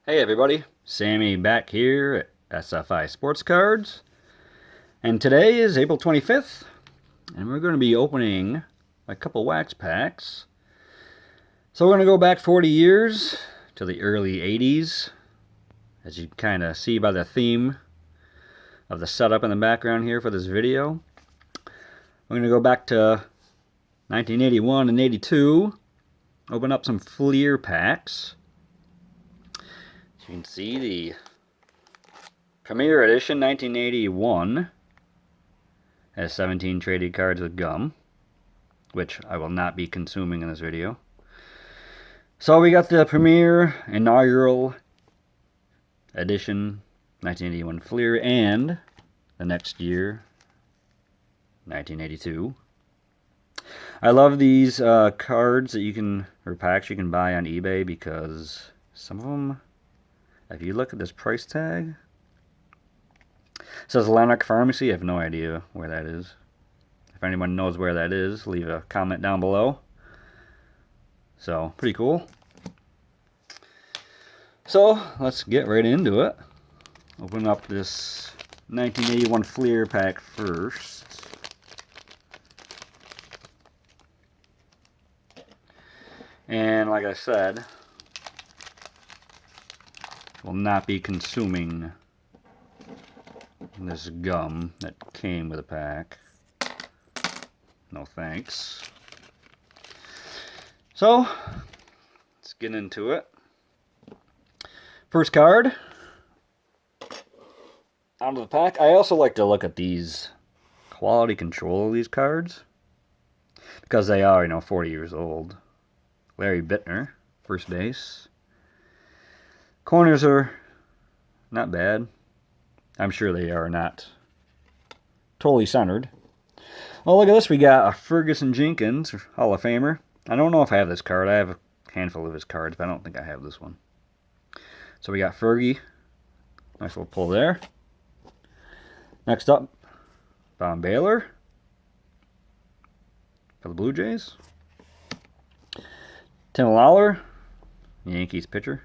Hey everybody, Sammy back here at SFI Sports Cards, and today is April 25th, and we're going to be opening a couple wax packs. So we're going to go back 40 years to the early 80s, as you kind of see by the theme of the setup in the background here for this video. We're going to go back to 1981 and 82, open up some Fleer packs. You can see the Premier Edition 1981 has 17 traded cards with gum, which I will not be consuming in this video. So we got the Premier Inaugural Edition 1981 Fleer and the next year 1982. I love these cards that you can, or packs you can buy on eBay, because some of them, if you look at this price tag, it says Lanark Pharmacy. I have no idea where that is. If anyone knows where that is, leave a comment down below. So, pretty cool. So, let's get right into it. Open up this 1981 Fleer pack first. And like I said, will not be consuming this gum that came with a pack. No thanks. So, let's get into it. First card out of the pack. I also like to look at these quality control of these cards, because they are, 40 years old. Larry Bittner, first base. Corners are not bad. I'm sure they are not totally centered. Oh, look at this. We got a Ferguson Jenkins, Hall of Famer. I don't know if I have this card. I have a handful of his cards, but I don't think I have this one. So we got Fergie. Nice little pull there. Next up, Von Baylor for the Blue Jays. Tim Lawler, Yankees pitcher.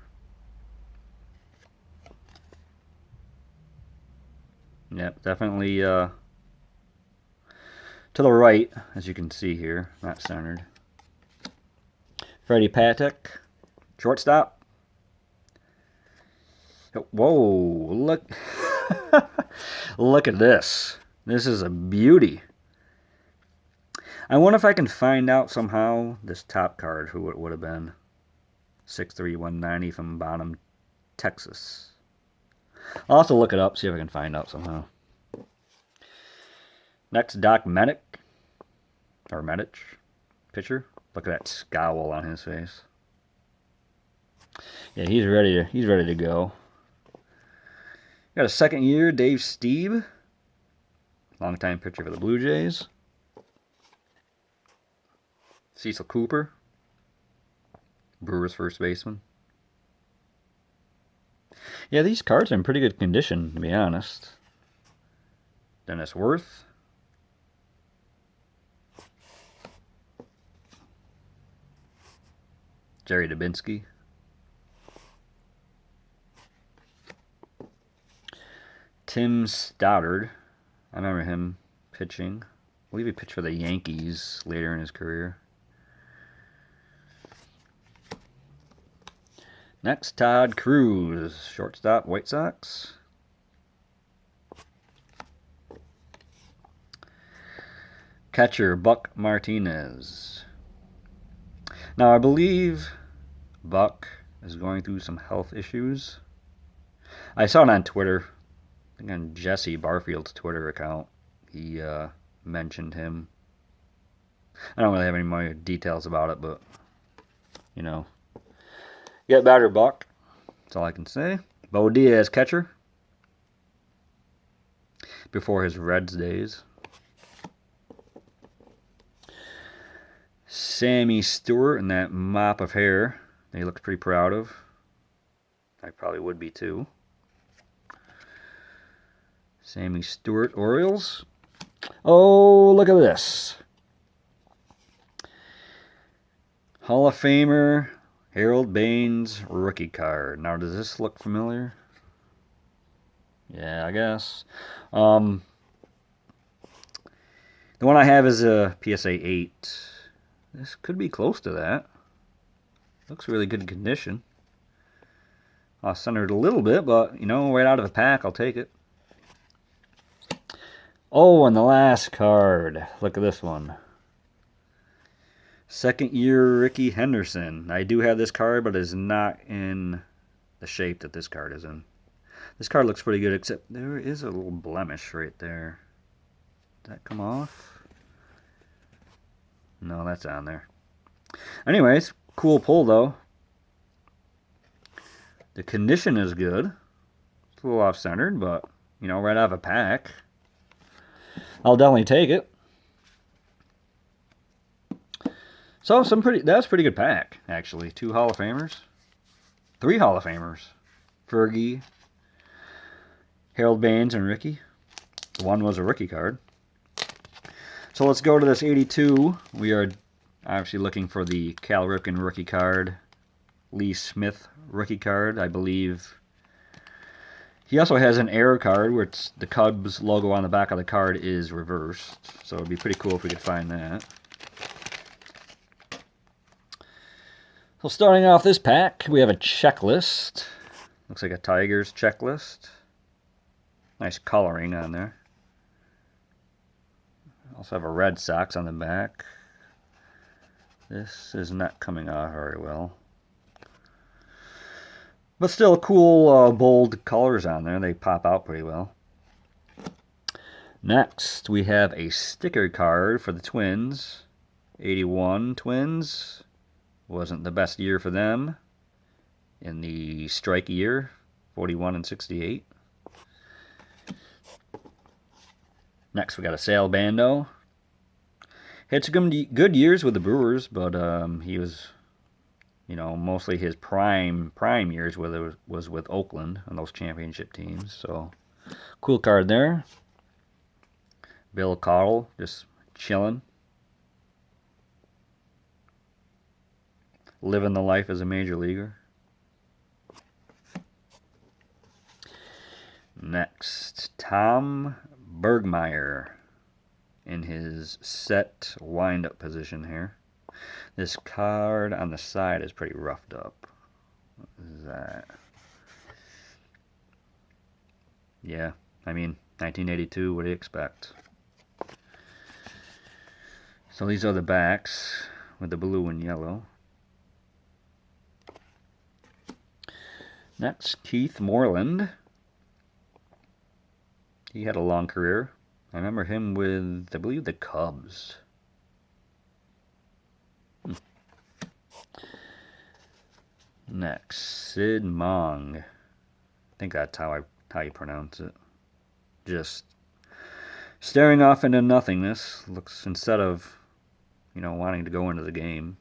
Yep, definitely to the right, as you can see here, not centered. Freddie Patek, shortstop. Whoa, look. Look at this. This is a beauty. I wonder if I can find out somehow this top card, who it would have been. 6'3", 190 from Bonham, Texas. I'll have to look it up, see if I can find out somehow. Next, Doc Medich, or Medich, pitcher. Look at that scowl on his face. Yeah, he's ready to go. Got a second year, Dave Stieb, longtime pitcher for the Blue Jays. Cecil Cooper, Brewers first baseman. Yeah, these cards are in pretty good condition, to be honest. Dennis Worth. Jerry Dubinsky. Tim Stoddard. I remember him pitching. I believe he pitched for the Yankees later in his career. Next, Todd Cruz, shortstop, White Sox. Catcher, Buck Martinez. Now, I believe Buck is going through some health issues. I saw it on Twitter. I think on Jesse Barfield's Twitter account. He mentioned him. I don't really have any more details about it, but, get better, Buck. That's all I can say. Bo Diaz, catcher. Before his Reds days. Sammy Stewart and that mop of hair that he looks pretty proud of. I probably would be too. Sammy Stewart, Orioles. Oh, look at this. Hall of Famer Harold Baines rookie card. Now, does this look familiar? Yeah, I guess. The one I have is a PSA 8. This could be close to that. Looks really good condition. I'll center it a little bit, but, you know, right out of the pack, I'll take it. Oh, and the last card. Look at this one. Second year Ricky Henderson. I do have this card, but it is not in the shape that this card is in. This card looks pretty good, except there is a little blemish right there. Did that come off? No, that's on there. Anyways, cool pull though. The condition is good. It's a little off-centered, but, you know, right out of a pack. I'll definitely take it. So, that's a pretty good pack, actually. 2 Hall of Famers. 3 Hall of Famers. Fergie, Harold Baines, and Ricky. One was a rookie card. So let's go to this 82. We are obviously looking for the Cal Ripken rookie card. Lee Smith rookie card, I believe. He also has an error card where it's the Cubs logo on the back of the card is reversed. So it'd be pretty cool if we could find that. So starting off this pack, we have a checklist. Looks like a Tigers checklist. Nice coloring on there. Also have a Red Sox on the back. This is not coming out very well. But still cool, bold colors on there. They pop out pretty well. Next, we have a sticker card for the Twins. 81 Twins. Wasn't the best year for them in the strike year. 41 and 68. Next, we got a Sal Bando. Had some good years with the Brewers, but he was, you know, mostly his prime years was with Oakland on those championship teams. So, cool card there. Bill Cottle, just chilling. Living the life as a major leaguer. Next, Tom Bergmeyer in his set wind-up position here. This card on the side is pretty roughed up. What is that? Yeah, I mean, 1982, what do you expect? So these are the backs with the blue and yellow. Next, Keith Moreland. He had a long career. I remember him with, I believe, the Cubs. Next, Sid Mong. I think that's how you pronounce it. Just staring off into nothingness. Looks, instead of, you know, wanting to go into the game.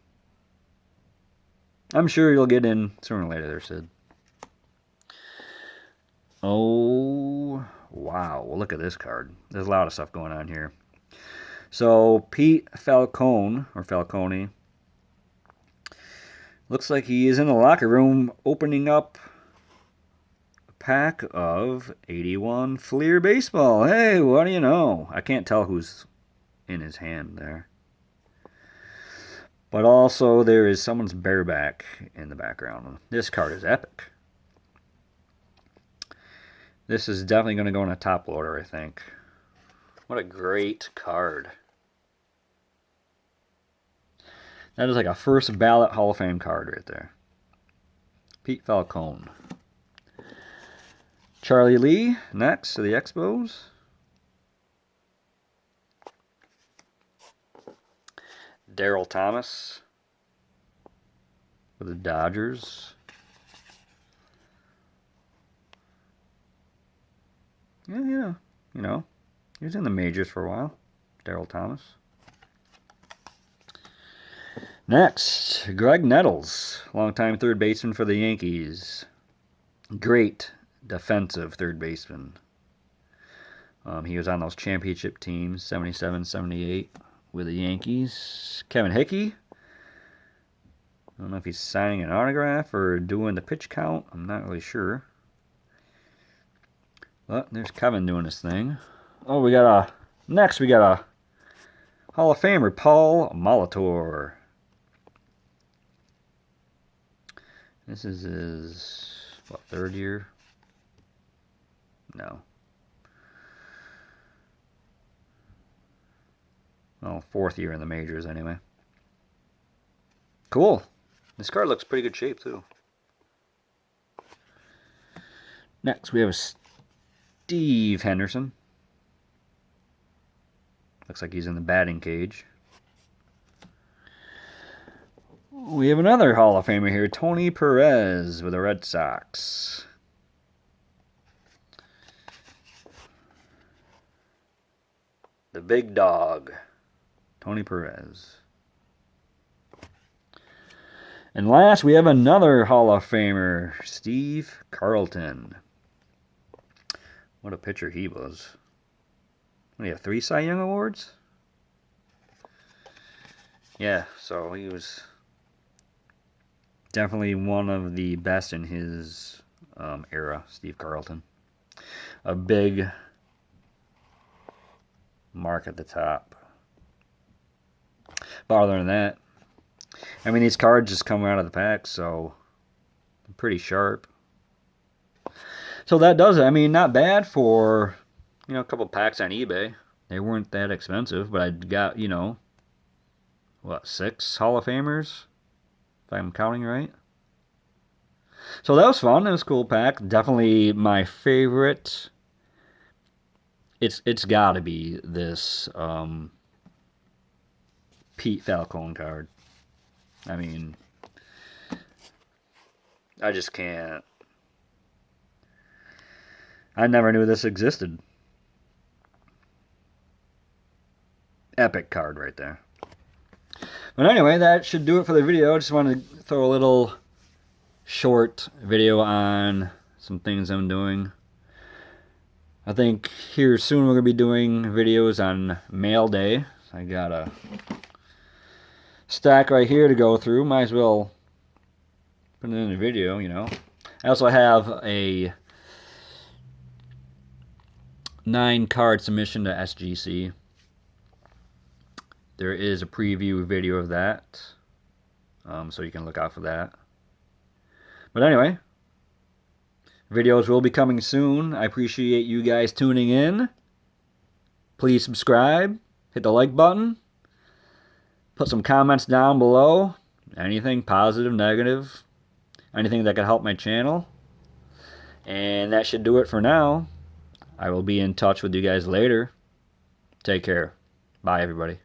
I'm sure you'll get in sooner or later there, Sid. Oh, wow. Well, look at this card. There's a lot of stuff going on here. So, Pete Falcone, looks like he is in the locker room opening up a pack of 81 Fleer baseball. Hey, what do you know? I can't tell who's in his hand there. But also, there is someone's bareback in the background. This card is epic. This is definitely going to go in a top loader, I think. What a great card. That is like a first ballot Hall of Fame card right there. Pete Falcone. Charlie Lee next to the Expos. Darryl Thomas for the Dodgers. Yeah, you know, he was in the majors for a while. Darryl Thomas. Next, Greg Nettles, longtime third baseman for the Yankees. Great defensive third baseman. He was on those championship teams, 77, 78, with the Yankees. Kevin Hickey. I don't know if he's signing an autograph or doing the pitch count. I'm not really sure. But there's Kevin doing his thing. Oh, next we got a Hall of Famer, Paul Molitor. This is his, what, third year? No. Well, fourth year in the majors anyway. Cool. This card looks pretty good shape too. Next we have Steve Henderson. Looks like he's in the batting cage. We have another Hall of Famer here, Tony Perez with the Red Sox. The big dog, Tony Perez. And last, we have another Hall of Famer, Steve Carlton. What a pitcher he was. What do you have, 3 Cy Young Awards? Yeah, so he was definitely one of the best in his era, Steve Carlton. A big mark at the top. But other than that, I mean, these cards just come out of the pack, so pretty sharp. So that does it. I mean, not bad for, you know, a couple packs on eBay. They weren't that expensive, but I got, you know, what, 6 Hall of Famers, if I'm counting right. So that was fun. It was a cool pack. Definitely my favorite. It's got to be this Pete Falcone card. I mean, I just can't. I never knew this existed. Epic card right there. But anyway, that should do it for the video. I just wanted to throw a little short video on some things I'm doing. I think here soon we're going to be doing videos on mail day. I got a stack right here to go through. Might as well put it in the video, you know. I also have a 9-card submission to SGC. There is a preview video of that, so you can look out for that. But anyway, videos will be coming soon. I appreciate you guys tuning in. Please subscribe, hit the like button, put some comments down below. Anything positive, negative, anything that could help my channel. And that should do it for now. I will be in touch with you guys later. Take care. Bye, everybody.